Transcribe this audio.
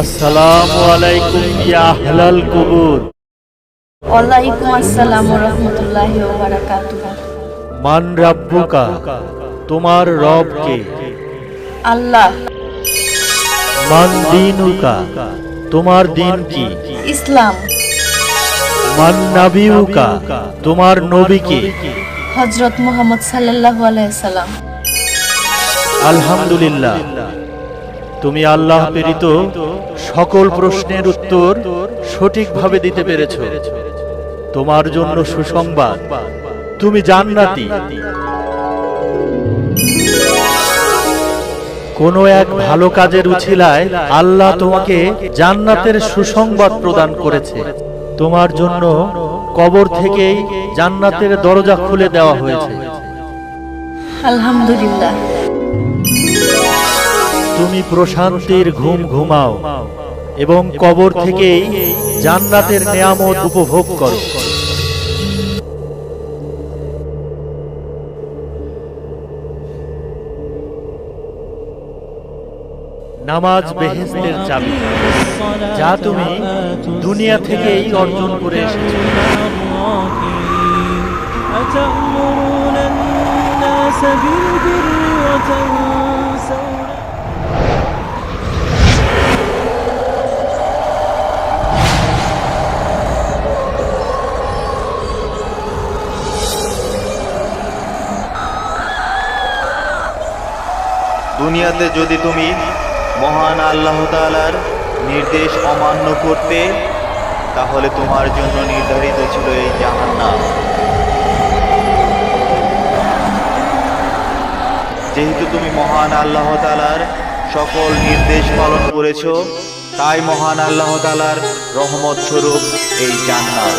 আসসালামু আলাইকুম ইয়া আহলাল কুবুর। ওয়ালাইকুম আসসালাম ওয়া রাহমাতুল্লাহি ওয়া বারাকাতুহু। মান রাব্বুকা, তোমার রব কে? আল্লাহ। মান দীনুকা, তোমার দিন কি? ইসলাম। মান নাবিয়ুকা, তোমার নবী কে? হযরত মুহাম্মদ সাল্লাল্লাহু আলাইহি সাল্লাম। আলহামদুলিল্লাহ, তুমি আল্লাহ প্রেরিত সকল প্রশ্নের উত্তর সঠিকভাবে দিতে পেরেছো। তোমার জন্য সুসংবাদ, তুমি জান্নাতি। কোনো এক ভালো কাজের উছিলায় আল্লাহ তোমাকে জান্নাতের সুসংবাদ প্রদান করেছে। তোমার জন্য কবর থেকেই জান্নাতের দরজা খুলে দেওয়া হয়েছে। আলহামদুলিল্লাহ। তুমি প্রশান্তির ঘুম ঘুমাও এবং কবর থেকেই জান্নাতের নেয়ামত উপভোগ করো। নামাজ বেহেশতের চাবি, যা তুমি দুনিয়া থেকেই অর্জন করে এসেছো। দুনিয়াতে যদি তুমি মহান আল্লাহ তাআলার নির্দেশ অমান্য করতে, তাহলে তোমার জন্য নির্ধারিত ছিল এই জাহান্নাম। যেহেতু তুমি মহান আল্লাহ তাআলার সকল নির্দেশ পালন করেছো, তাই মহান আল্লাহ তাআলার রহমত স্বরূপ এই জান্নাত।